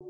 O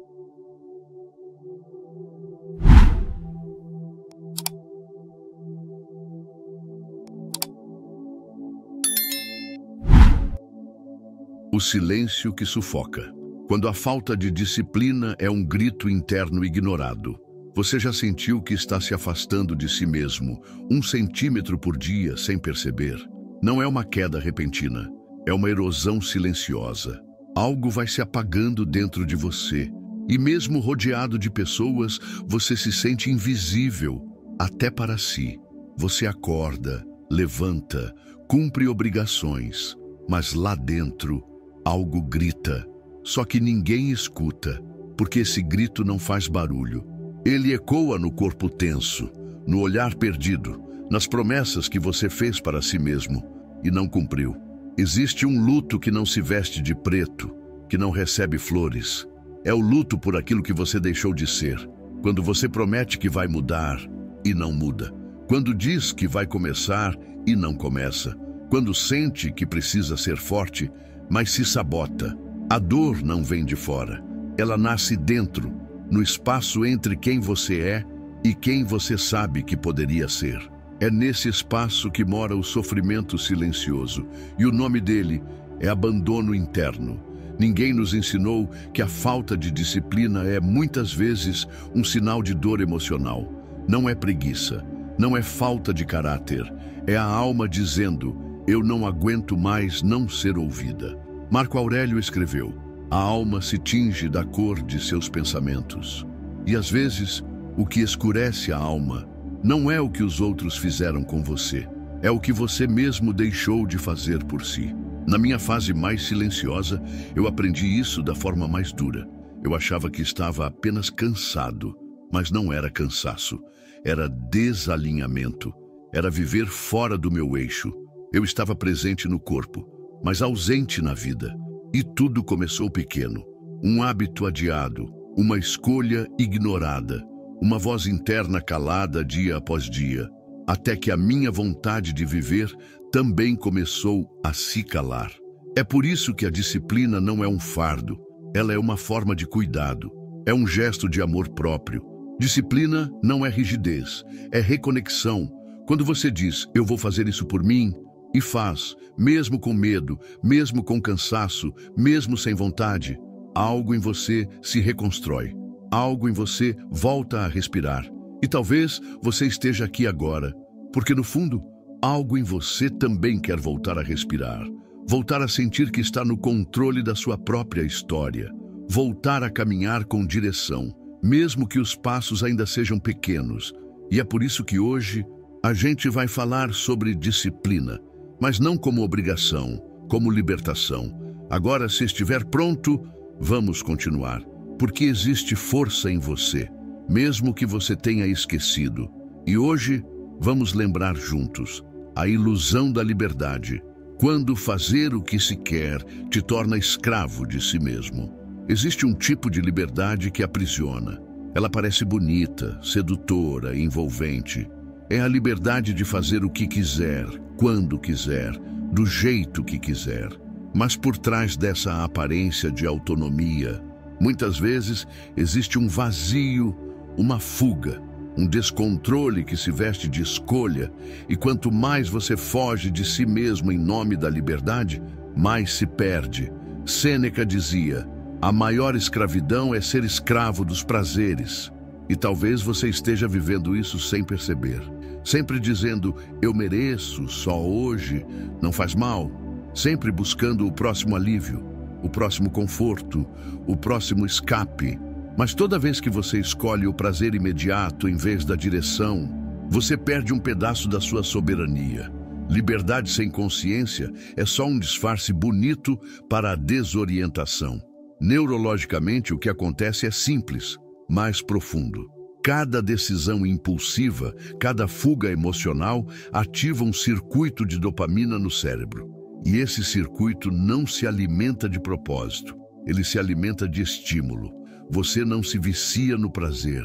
silêncio que sufoca. Quando a falta de disciplina é um grito interno ignorado. Você já sentiu que está se afastando de si mesmo 1 centímetro por dia sem perceber? Não é uma queda repentina, é uma erosão silenciosa. Algo vai se apagando dentro de você. E mesmo rodeado de pessoas, você se sente invisível, até para si. Você acorda, levanta, cumpre obrigações, mas lá dentro, algo grita. Só que ninguém escuta, porque esse grito não faz barulho. Ele ecoa no corpo tenso, no olhar perdido, nas promessas que você fez para si mesmo e não cumpriu. Existe um luto que não se veste de preto, que não recebe flores. É o luto por aquilo que você deixou de ser. Quando você promete que vai mudar e não muda. Quando diz que vai começar e não começa. Quando sente que precisa ser forte, mas se sabota. A dor não vem de fora. Ela nasce dentro, no espaço entre quem você é e quem você sabe que poderia ser. É nesse espaço que mora o sofrimento silencioso, e o nome dele é abandono interno. Ninguém nos ensinou que a falta de disciplina é, muitas vezes, um sinal de dor emocional. Não é preguiça, não é falta de caráter, é a alma dizendo: eu não aguento mais não ser ouvida. Marco Aurélio escreveu: a alma se tinge da cor de seus pensamentos. E às vezes, o que escurece a alma não é o que os outros fizeram com você, é o que você mesmo deixou de fazer por si. Na minha fase mais silenciosa, eu aprendi isso da forma mais dura. Eu achava que estava apenas cansado, mas não era cansaço, era desalinhamento, era viver fora do meu eixo. Eu estava presente no corpo, mas ausente na vida. E tudo começou pequeno. Um hábito adiado, uma escolha ignorada, uma voz interna calada dia após dia, até que a minha vontade de viver também começou a se calar. É por isso que a disciplina não é um fardo, ela é uma forma de cuidado, é um gesto de amor próprio. Disciplina não é rigidez, é reconexão. Quando você diz: eu vou fazer isso por mim, e faz, mesmo com medo, mesmo com cansaço, mesmo sem vontade, algo em você se reconstrói, algo em você volta a respirar. E talvez você esteja aqui agora, porque no fundo, algo em você também quer voltar a respirar, voltar a sentir que está no controle da sua própria história, voltar a caminhar com direção, mesmo que os passos ainda sejam pequenos. E é por isso que hoje a gente vai falar sobre disciplina, mas não como obrigação, como libertação. Agora, se estiver pronto, vamos continuar, porque existe força em você, mesmo que você tenha esquecido. E hoje, vamos lembrar juntos a ilusão da liberdade, quando fazer o que se quer te torna escravo de si mesmo. Existe um tipo de liberdade que aprisiona. Ela parece bonita, sedutora, envolvente. É a liberdade de fazer o que quiser, quando quiser, do jeito que quiser. Mas por trás dessa aparência de autonomia, muitas vezes existe um vazio, uma fuga, um descontrole que se veste de escolha, e quanto mais você foge de si mesmo em nome da liberdade, mais se perde. Sêneca dizia: a maior escravidão é ser escravo dos prazeres. E talvez você esteja vivendo isso sem perceber. Sempre dizendo: eu mereço, só hoje, não faz mal. Sempre buscando o próximo alívio, o próximo conforto, o próximo escape. Mas toda vez que você escolhe o prazer imediato em vez da direção, você perde um pedaço da sua soberania. Liberdade sem consciência é só um disfarce bonito para a desorientação. Neurologicamente, o que acontece é simples, mais profundo. Cada decisão impulsiva, cada fuga emocional ativa um circuito de dopamina no cérebro. E esse circuito não se alimenta de propósito, ele se alimenta de estímulo. Você não se vicia no prazer,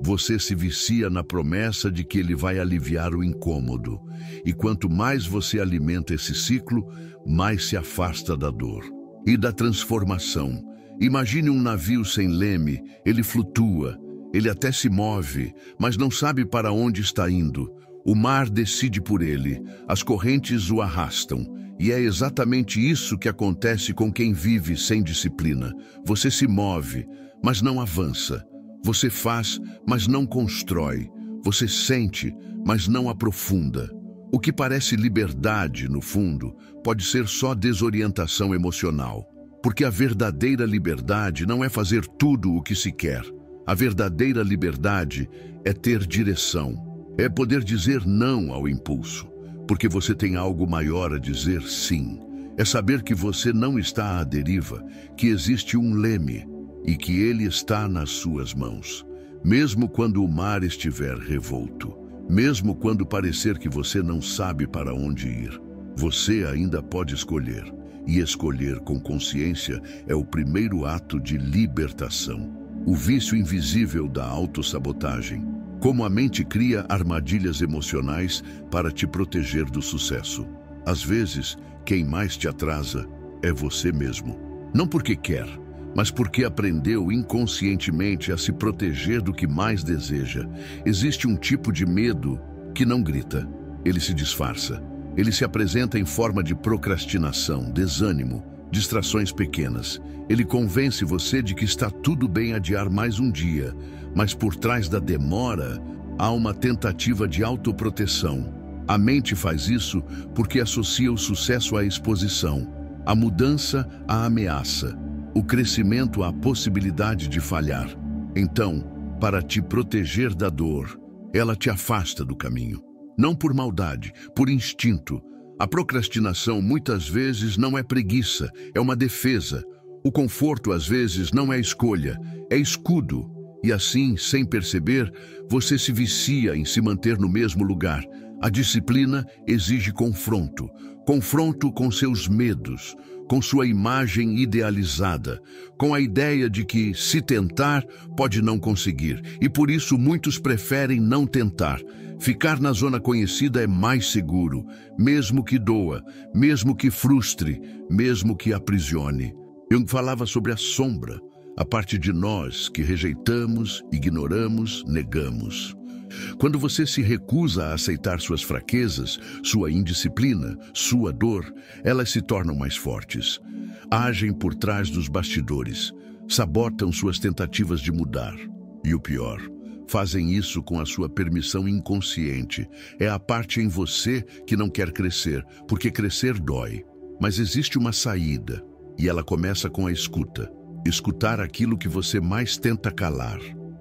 você se vicia na promessa de que ele vai aliviar o incômodo. E quanto mais você alimenta esse ciclo, mais se afasta da dor e da transformação. Imagine um navio sem leme, ele flutua, ele até se move, mas não sabe para onde está indo. O mar decide por ele, as correntes o arrastam. E é exatamente isso que acontece com quem vive sem disciplina. Você se move, mas não avança. Você faz, mas não constrói. Você sente, mas não aprofunda. O que parece liberdade, no fundo, pode ser só desorientação emocional. Porque a verdadeira liberdade não é fazer tudo o que se quer. A verdadeira liberdade é ter direção. É poder dizer não ao impulso. Porque você tem algo maior a dizer sim. É saber que você não está à deriva, que existe um leme e que ele está nas suas mãos. Mesmo quando o mar estiver revolto, mesmo quando parecer que você não sabe para onde ir, você ainda pode escolher. E escolher com consciência é o primeiro ato de libertação. O vício invisível da autossabotagem. Como a mente cria armadilhas emocionais para te proteger do sucesso. Às vezes, quem mais te atrasa é você mesmo. Não porque quer, mas porque aprendeu inconscientemente a se proteger do que mais deseja. Existe um tipo de medo que não grita, ele se disfarça. Ele se apresenta em forma de procrastinação, desânimo, distrações pequenas. Ele convence você de que está tudo bem adiar mais um dia, mas por trás da demora há uma tentativa de autoproteção. A mente faz isso porque associa o sucesso à exposição, a mudança à ameaça, o crescimento à possibilidade de falhar. Então, para te proteger da dor, ela te afasta do caminho. Não por maldade, por instinto. A procrastinação muitas vezes não é preguiça, é uma defesa. O conforto às vezes não é escolha, é escudo. E assim, sem perceber, você se vicia em se manter no mesmo lugar. A disciplina exige confronto. Confronto com seus medos, com sua imagem idealizada, com a ideia de que, se tentar, pode não conseguir. E por isso muitos preferem não tentar. Ficar na zona conhecida é mais seguro, mesmo que doa, mesmo que frustre, mesmo que aprisione. Eu falava sobre a sombra, a parte de nós que rejeitamos, ignoramos, negamos. Quando você se recusa a aceitar suas fraquezas, sua indisciplina, sua dor, elas se tornam mais fortes. Agem por trás dos bastidores, sabotam suas tentativas de mudar. E o pior, fazem isso com a sua permissão inconsciente. É a parte em você que não quer crescer, porque crescer dói. Mas existe uma saída, e ela começa com a escuta. Escutar aquilo que você mais tenta calar.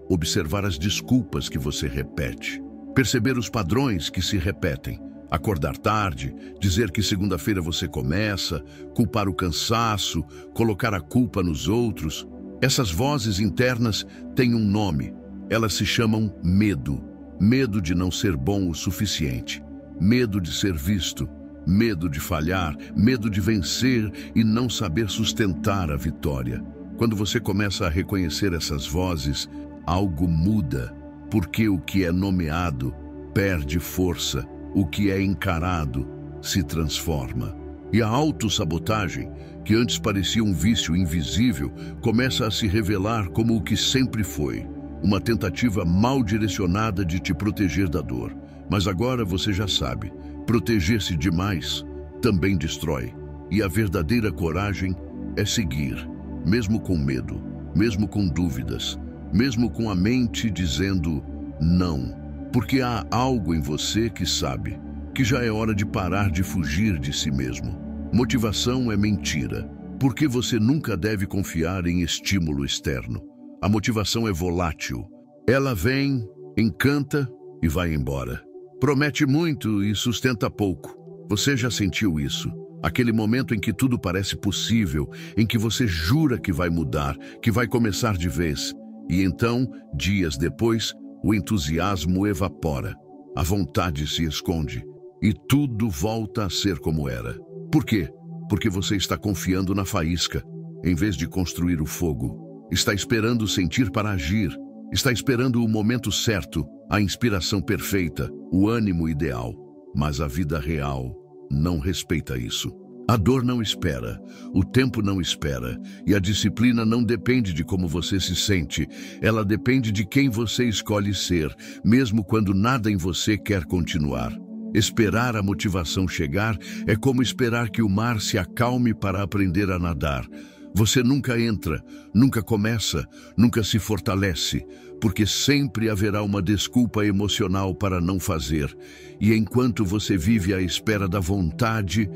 Observar as desculpas que você repete. Perceber os padrões que se repetem. Acordar tarde, dizer que segunda-feira você começa, culpar o cansaço, colocar a culpa nos outros. Essas vozes internas têm um nome. Elas se chamam medo. Medo de não ser bom o suficiente. Medo de ser visto. Medo de falhar. Medo de vencer e não saber sustentar a vitória. Quando você começa a reconhecer essas vozes, algo muda, porque o que é nomeado perde força, o que é encarado se transforma. E a autossabotagem, que antes parecia um vício invisível, começa a se revelar como o que sempre foi, uma tentativa mal direcionada de te proteger da dor. Mas agora você já sabe, proteger-se demais também destrói. E a verdadeira coragem é seguir, mesmo com medo, mesmo com dúvidas, mesmo com a mente dizendo não, porque há algo em você que sabe que já é hora de parar de fugir de si mesmo. Motivação é mentira, porque você nunca deve confiar em estímulo externo. A motivação é volátil. Ela vem, encanta e vai embora. Promete muito e sustenta pouco. Você já sentiu isso? Aquele momento em que tudo parece possível, em que você jura que vai mudar, que vai começar de vez. E então, dias depois, o entusiasmo evapora, a vontade se esconde e tudo volta a ser como era. Por quê? Porque você está confiando na faísca, em vez de construir o fogo. Está esperando sentir para agir, está esperando o momento certo, a inspiração perfeita, o ânimo ideal. Mas a vida real não respeita isso. A dor não espera, o tempo não espera, e a disciplina não depende de como você se sente, ela depende de quem você escolhe ser, mesmo quando nada em você quer continuar. Esperar a motivação chegar é como esperar que o mar se acalme para aprender a nadar. Você nunca entra, nunca começa, nunca se fortalece, porque sempre haverá uma desculpa emocional para não fazer. E enquanto você vive à espera da vontade,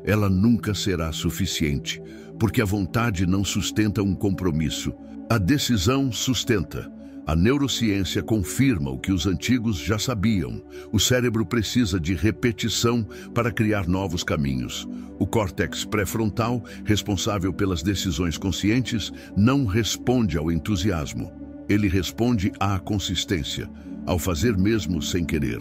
ela nunca será suficiente, porque a vontade não sustenta um compromisso. A decisão sustenta. A neurociência confirma o que os antigos já sabiam. O cérebro precisa de repetição para criar novos caminhos. O córtex pré-frontal, responsável pelas decisões conscientes, não responde ao entusiasmo. Ele responde à consistência, ao fazer mesmo sem querer,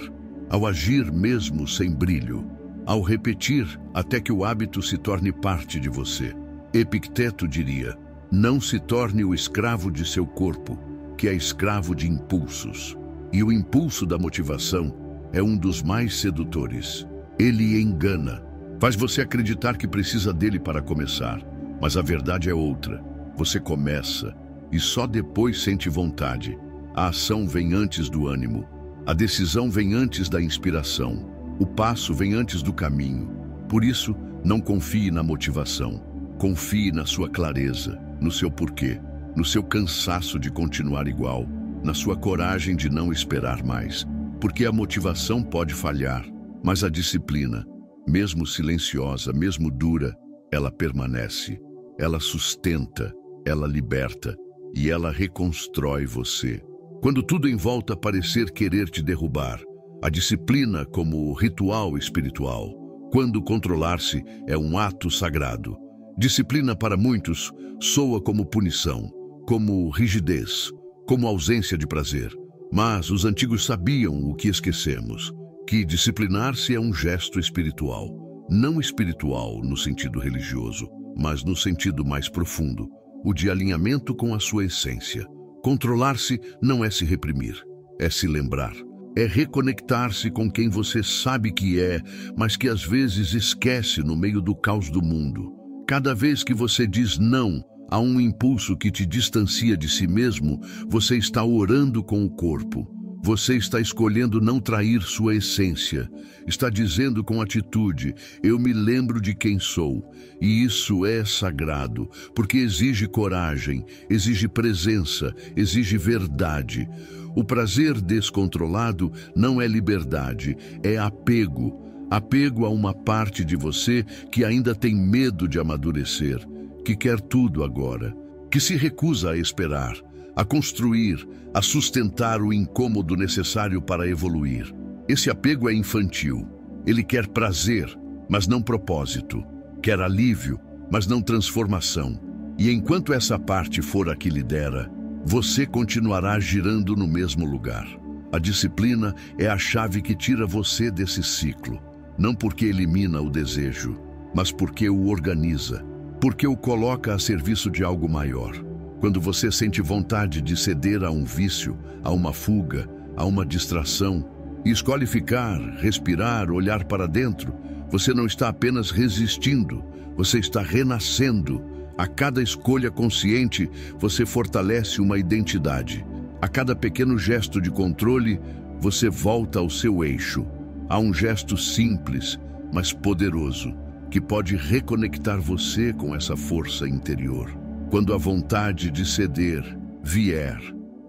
ao agir mesmo sem brilho, ao repetir até que o hábito se torne parte de você. Epicteto diria: não se torne o escravo de seu corpo, que é escravo de impulsos. E o impulso da motivação é um dos mais sedutores. Ele engana, faz você acreditar que precisa dele para começar, mas a verdade é outra. Você começa e só depois sente vontade. A ação vem antes do ânimo, a decisão vem antes da inspiração, o passo vem antes do caminho. Por isso, não confie na motivação, confie na sua clareza, no seu porquê, no seu cansaço de continuar igual, na sua coragem de não esperar mais. Porque a motivação pode falhar, mas a disciplina, mesmo silenciosa, mesmo dura, ela permanece, ela sustenta, ela liberta e ela reconstrói você. Quando tudo em volta parecer querer te derrubar, a disciplina como ritual espiritual, quando controlar-se é um ato sagrado. Disciplina para muitos soa como punição, como rigidez, como ausência de prazer. Mas os antigos sabiam o que esquecemos, que disciplinar-se é um gesto espiritual. Não espiritual no sentido religioso, mas no sentido mais profundo, o de alinhamento com a sua essência. Controlar-se não é se reprimir, é se lembrar. É reconectar-se com quem você sabe que é, mas que às vezes esquece no meio do caos do mundo. Cada vez que você diz não a um impulso que te distancia de si mesmo, você está orando com o corpo. Você está escolhendo não trair sua essência. Está dizendo com atitude: eu me lembro de quem sou. E isso é sagrado, porque exige coragem, exige presença, exige verdade. O prazer descontrolado não é liberdade, é apego. Apego a uma parte de você que ainda tem medo de amadurecer, que quer tudo agora, que se recusa a esperar, a construir, a sustentar o incômodo necessário para evoluir. Esse apego é infantil. Ele quer prazer, mas não propósito. Quer alívio, mas não transformação. E enquanto essa parte for a que lidera, você continuará girando no mesmo lugar. A disciplina é a chave que tira você desse ciclo. Não porque elimina o desejo, mas porque o organiza, porque o coloca a serviço de algo maior. Quando você sente vontade de ceder a um vício, a uma fuga, a uma distração, e escolhe ficar, respirar, olhar para dentro, você não está apenas resistindo, você está renascendo. A cada escolha consciente, você fortalece uma identidade. A cada pequeno gesto de controle, você volta ao seu eixo. Há um gesto simples, mas poderoso, que pode reconectar você com essa força interior. Quando a vontade de ceder vier,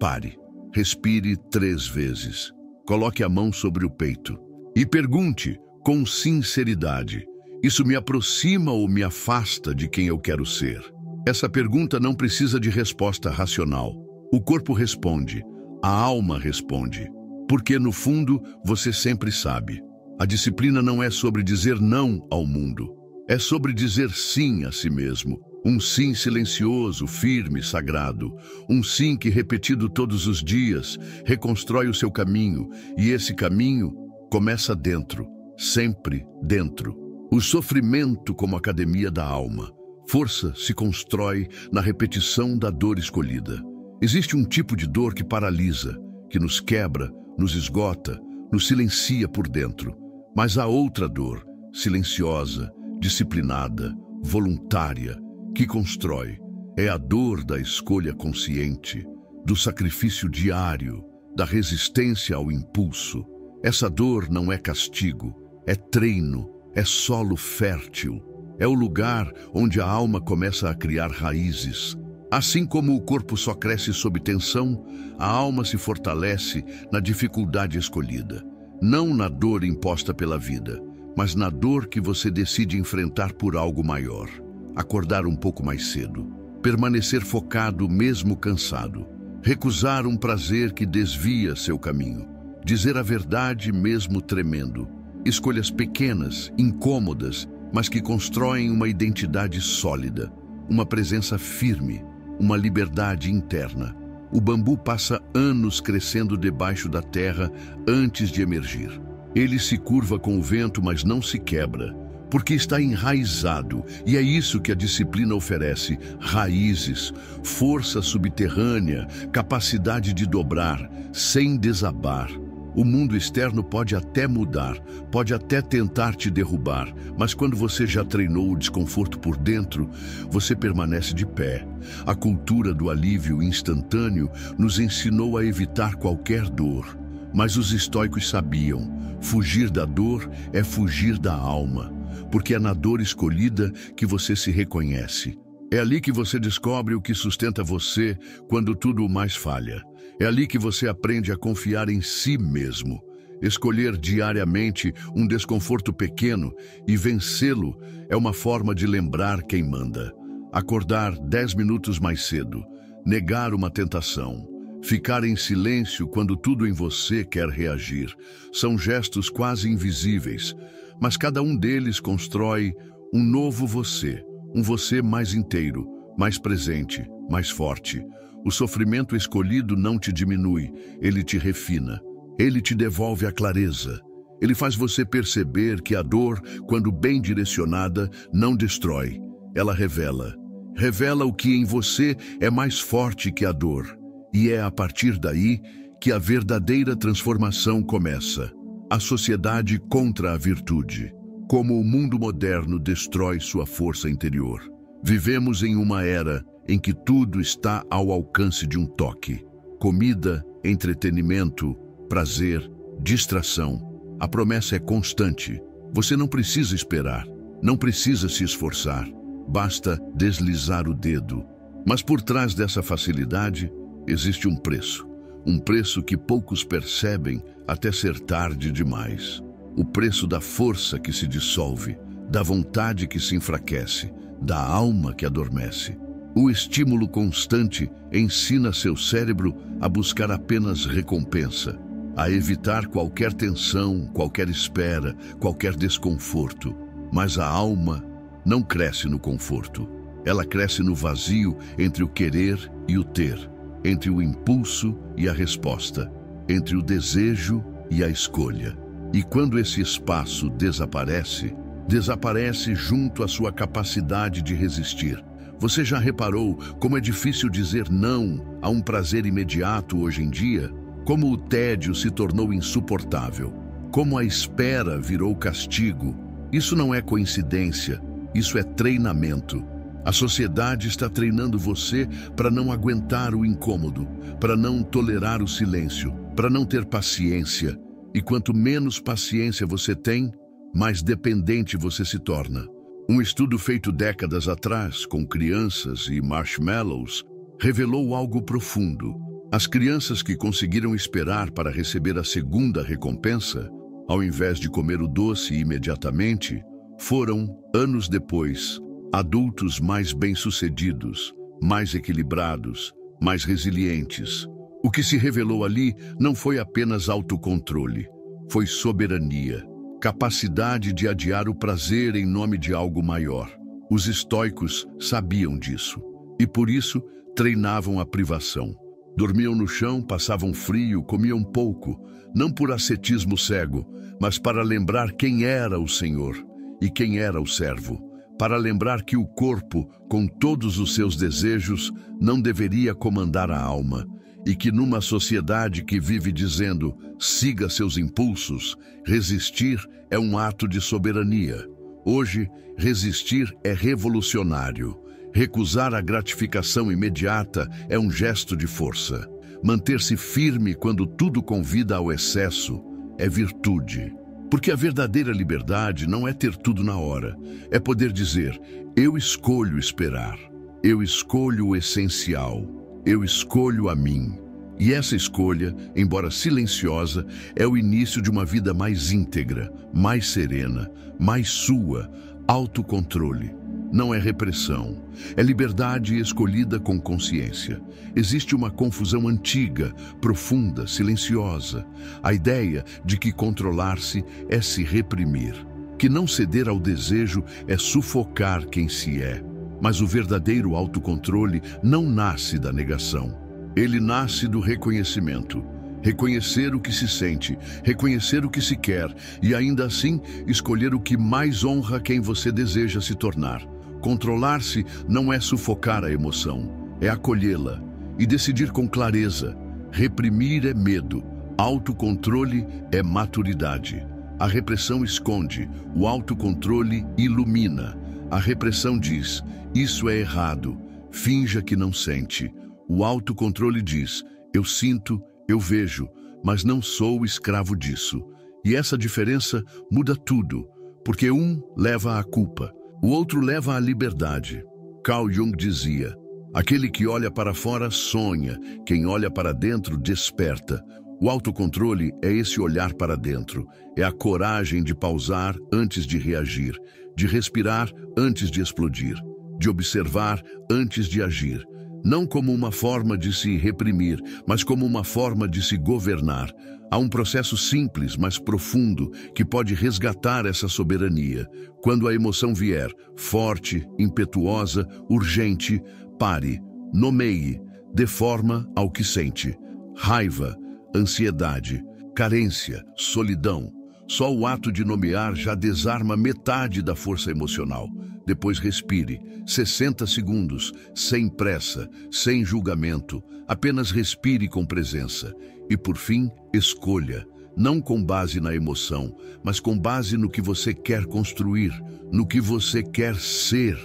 pare, respire 3 vezes, coloque a mão sobre o peito e pergunte com sinceridade: isso me aproxima ou me afasta de quem eu quero ser? Essa pergunta não precisa de resposta racional. O corpo responde, a alma responde, porque no fundo você sempre sabe. A disciplina não é sobre dizer não ao mundo, é sobre dizer sim a si mesmo. Um sim silencioso, firme, sagrado. Um sim que, repetido todos os dias, reconstrói o seu caminho. E esse caminho começa dentro, sempre dentro. O sofrimento como academia da alma. Força se constrói na repetição da dor escolhida. Existe um tipo de dor que paralisa, que nos quebra, nos esgota, nos silencia por dentro. Mas há outra dor, silenciosa, disciplinada, voluntária, que constrói. É a dor da escolha consciente, do sacrifício diário, da resistência ao impulso. Essa dor não é castigo, é treino, é solo fértil. É o lugar onde a alma começa a criar raízes. Assim como o corpo só cresce sob tensão, a alma se fortalece na dificuldade escolhida. Não na dor imposta pela vida, mas na dor que você decide enfrentar por algo maior. Acordar um pouco mais cedo, permanecer focado mesmo cansado, recusar um prazer que desvia seu caminho, dizer a verdade mesmo tremendo. Escolhas pequenas, incômodas, mas que constroem uma identidade sólida, uma presença firme, uma liberdade interna. O bambu passa anos crescendo debaixo da terra antes de emergir. Ele se curva com o vento, mas não se quebra, porque está enraizado, e é isso que a disciplina oferece: raízes, força subterrânea, capacidade de dobrar, sem desabar. O mundo externo pode até mudar, pode até tentar te derrubar, mas quando você já treinou o desconforto por dentro, você permanece de pé. A cultura do alívio instantâneo nos ensinou a evitar qualquer dor, mas os estoicos sabiam: fugir da dor é fugir da alma, porque é na dor escolhida que você se reconhece. É ali que você descobre o que sustenta você quando tudo mais falha. É ali que você aprende a confiar em si mesmo. Escolher diariamente um desconforto pequeno e vencê-lo é uma forma de lembrar quem manda. Acordar 10 minutos mais cedo, negar uma tentação, ficar em silêncio quando tudo em você quer reagir. São gestos quase invisíveis, mas cada um deles constrói um novo você, um você mais inteiro, mais presente, mais forte. O sofrimento escolhido não te diminui, ele te refina. Ele te devolve a clareza. Ele faz você perceber que a dor, quando bem direcionada, não destrói. Ela revela. Revela o que em você é mais forte que a dor. E é a partir daí que a verdadeira transformação começa. A sociedade contra a virtude. Como o mundo moderno destrói sua força interior. Vivemos em uma era em que tudo está ao alcance de um toque. Comida, entretenimento, prazer, distração. A promessa é constante. Você não precisa esperar, não precisa se esforçar. Basta deslizar o dedo. Mas por trás dessa facilidade, existe um preço que poucos percebem até ser tarde demais. O preço da força que se dissolve, da vontade que se enfraquece, da alma que adormece. O estímulo constante ensina seu cérebro a buscar apenas recompensa, a evitar qualquer tensão, qualquer espera, qualquer desconforto. Mas a alma não cresce no conforto. Ela cresce no vazio entre o querer e o ter, entre o impulso e a resposta, entre o desejo e a escolha. E quando esse espaço desaparece, desaparece junto à sua capacidade de resistir. Você já reparou como é difícil dizer não a um prazer imediato hoje em dia? Como o tédio se tornou insuportável? Como a espera virou castigo? Isso não é coincidência, isso é treinamento. A sociedade está treinando você para não aguentar o incômodo, para não tolerar o silêncio, para não ter paciência. E quanto menos paciência você tem, mais dependente você se torna. Um estudo feito décadas atrás, com crianças e marshmallows, revelou algo profundo. As crianças que conseguiram esperar para receber a segunda recompensa, ao invés de comer o doce imediatamente, foram, anos depois, adultos mais bem-sucedidos, mais equilibrados, mais resilientes. O que se revelou ali não foi apenas autocontrole, foi soberania. Capacidade de adiar o prazer em nome de algo maior. Os estoicos sabiam disso e por isso treinavam a privação. Dormiam no chão, passavam frio, comiam pouco, não por ascetismo cego, mas para lembrar quem era o Senhor e quem era o servo, para lembrar que o corpo, com todos os seus desejos, não deveria comandar a alma, e que numa sociedade que vive dizendo siga seus impulsos, resistir é um ato de soberania. Hoje, resistir é revolucionário. Recusar a gratificação imediata é um gesto de força. Manter-se firme quando tudo convida ao excesso é virtude. Porque a verdadeira liberdade não é ter tudo na hora. É poder dizer, eu escolho esperar. Eu escolho o essencial. Eu escolho a mim. E essa escolha, embora silenciosa, é o início de uma vida mais íntegra, mais serena, mais sua, autocontrole. Não é repressão, é liberdade escolhida com consciência. Existe uma confusão antiga, profunda, silenciosa. A ideia de que controlar-se é se reprimir, que não ceder ao desejo é sufocar quem se é. Mas o verdadeiro autocontrole não nasce da negação. Ele nasce do reconhecimento. Reconhecer o que se sente, reconhecer o que se quer e ainda assim escolher o que mais honra quem você deseja se tornar. Controlar-se não é sufocar a emoção, é acolhê-la e decidir com clareza. Reprimir é medo, autocontrole é maturidade. A repressão esconde, o autocontrole ilumina. A repressão diz, isso é errado, finja que não sente. O autocontrole diz, eu sinto, eu vejo, mas não sou escravo disso. E essa diferença muda tudo, porque um leva à culpa, o outro leva à liberdade. Carl Jung dizia, aquele que olha para fora sonha, quem olha para dentro desperta. O autocontrole é esse olhar para dentro, é a coragem de pausar antes de reagir, de respirar antes de explodir, de observar antes de agir. Não como uma forma de se reprimir, mas como uma forma de se governar. Há um processo simples, mas profundo, que pode resgatar essa soberania. Quando a emoção vier, forte, impetuosa, urgente, pare, nomeie, dê forma ao que sente. Raiva, ansiedade, carência, solidão. Só o ato de nomear já desarma metade da força emocional. Depois respire, 60 segundos, sem pressa, sem julgamento, apenas respire com presença. E por fim, escolha, não com base na emoção, mas com base no que você quer construir, no que você quer ser,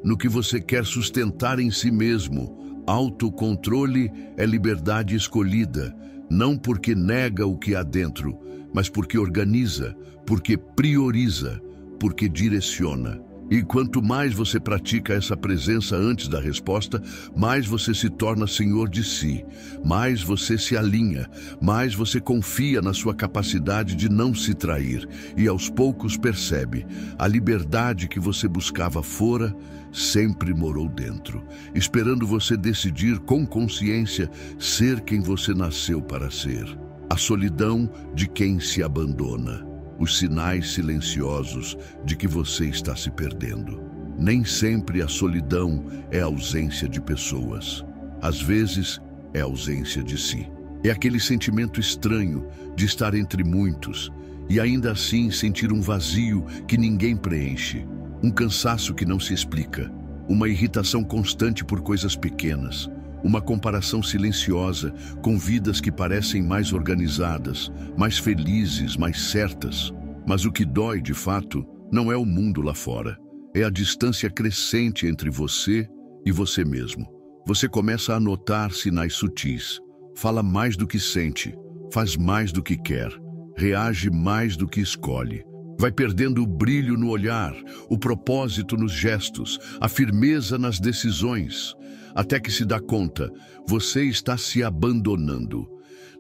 no que você quer sustentar em si mesmo. Autocontrole é liberdade escolhida, não porque nega o que há dentro, mas porque organiza, porque prioriza, porque direciona. E quanto mais você pratica essa presença antes da resposta, mais você se torna senhor de si, mais você se alinha, mais você confia na sua capacidade de não se trair e aos poucos percebe, a liberdade que você buscava fora sempre morou dentro, esperando você decidir com consciência ser quem você nasceu para ser. A solidão de quem se abandona. Os sinais silenciosos de que você está se perdendo. Nem sempre a solidão é a ausência de pessoas. Às vezes, é a ausência de si. É aquele sentimento estranho de estar entre muitos e ainda assim sentir um vazio que ninguém preenche, um cansaço que não se explica, uma irritação constante por coisas pequenas, uma comparação silenciosa com vidas que parecem mais organizadas, mais felizes, mais certas. Mas o que dói, de fato, não é o mundo lá fora. É a distância crescente entre você e você mesmo. Você começa a notar sinais sutis. Fala mais do que sente, faz mais do que quer, reage mais do que escolhe. Vai perdendo o brilho no olhar, o propósito nos gestos, a firmeza nas decisões. Até que se dá conta, você está se abandonando.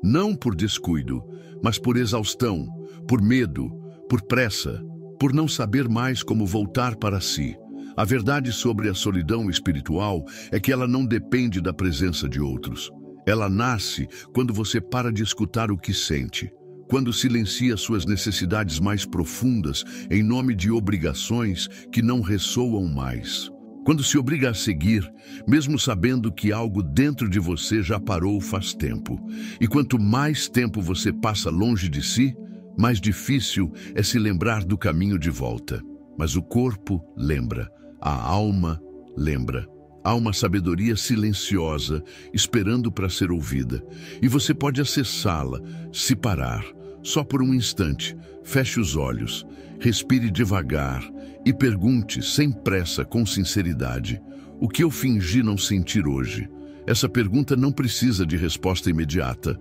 Não por descuido, mas por exaustão, por medo, por pressa, por não saber mais como voltar para si. A verdade sobre a solidão espiritual é que ela não depende da presença de outros. Ela nasce quando você para de escutar o que sente, quando silencia suas necessidades mais profundas em nome de obrigações que não ressoam mais. Quando se obriga a seguir, mesmo sabendo que algo dentro de você já parou faz tempo. E quanto mais tempo você passa longe de si, mais difícil é se lembrar do caminho de volta. Mas o corpo lembra, a alma lembra. Há uma sabedoria silenciosa esperando para ser ouvida. E você pode acessá-la, se parar, só por um instante, feche os olhos, respire devagar e pergunte, sem pressa, com sinceridade: o que eu fingi não sentir hoje? Essa pergunta não precisa de resposta imediata.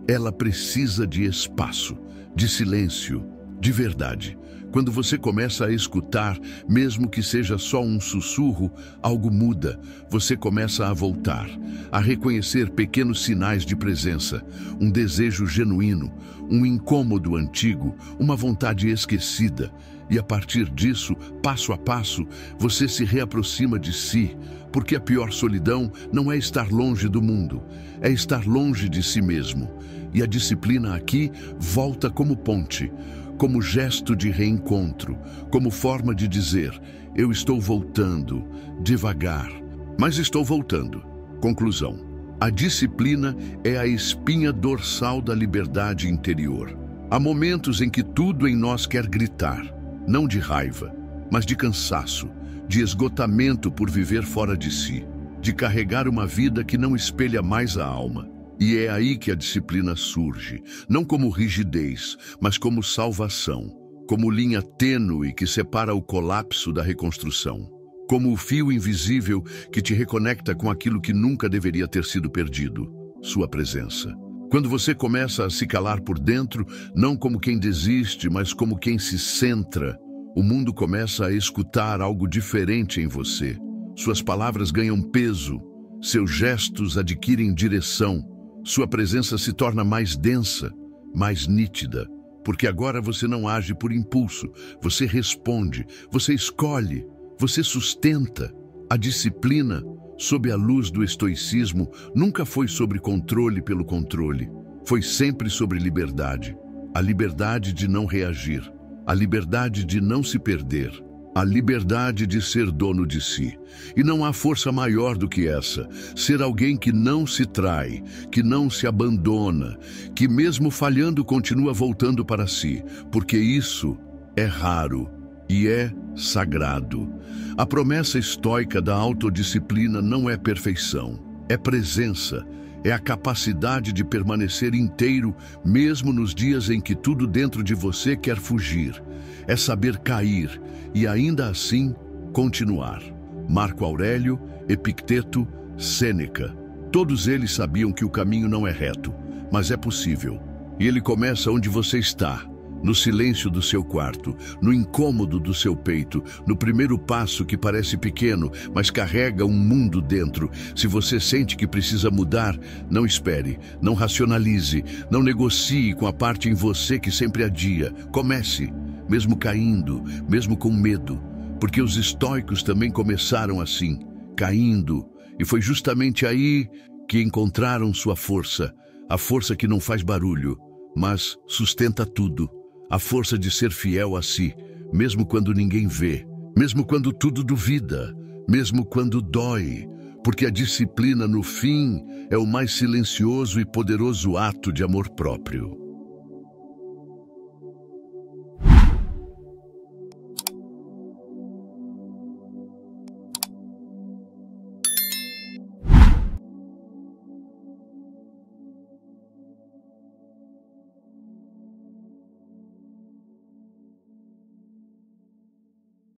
Ela precisa de espaço, de silêncio, de verdade. Quando você começa a escutar, mesmo que seja só um sussurro, algo muda. Você começa a voltar, a reconhecer pequenos sinais de presença, um desejo genuíno, um incômodo antigo, uma vontade esquecida. E a partir disso, passo a passo, você se reaproxima de si, porque a pior solidão não é estar longe do mundo, é estar longe de si mesmo. E a disciplina aqui volta como ponte, como gesto de reencontro, como forma de dizer: eu estou voltando, devagar, mas estou voltando. Conclusão: a disciplina é a espinha dorsal da liberdade interior. Há momentos em que tudo em nós quer gritar, não de raiva, mas de cansaço, de esgotamento por viver fora de si, de carregar uma vida que não espelha mais a alma. E é aí que a disciplina surge, não como rigidez, mas como salvação, como linha tênue que separa o colapso da reconstrução, como o fio invisível que te reconecta com aquilo que nunca deveria ter sido perdido, sua presença. Quando você começa a se calar por dentro, não como quem desiste, mas como quem se centra, o mundo começa a escutar algo diferente em você. Suas palavras ganham peso, seus gestos adquirem direção. Sua presença se torna mais densa, mais nítida, porque agora você não age por impulso, você responde, você escolhe, você sustenta. A disciplina, sob a luz do estoicismo, nunca foi sobre controle pelo controle, foi sempre sobre liberdade. A liberdade de não reagir, a liberdade de não se perder, a liberdade de ser dono de si. E não há força maior do que essa, ser alguém que não se trai, que não se abandona, que mesmo falhando continua voltando para si, porque isso é raro e é sagrado. A promessa estoica da autodisciplina não é perfeição, é presença, é a capacidade de permanecer inteiro mesmo nos dias em que tudo dentro de você quer fugir. É saber cair e ainda assim continuar. Marco Aurélio, Epicteto, Sêneca, todos eles sabiam que o caminho não é reto, mas é possível. E ele começa onde você está, no silêncio do seu quarto, no incômodo do seu peito, no primeiro passo que parece pequeno, mas carrega um mundo dentro. Se você sente que precisa mudar, não espere, não racionalize, não negocie com a parte em você que sempre adia. Comece, mesmo caindo, mesmo com medo, porque os estoicos também começaram assim, caindo, e foi justamente aí que encontraram sua força, a força que não faz barulho, mas sustenta tudo. A força de ser fiel a si, mesmo quando ninguém vê, mesmo quando tudo duvida, mesmo quando dói, porque a disciplina, no fim, é o mais silencioso e poderoso ato de amor próprio.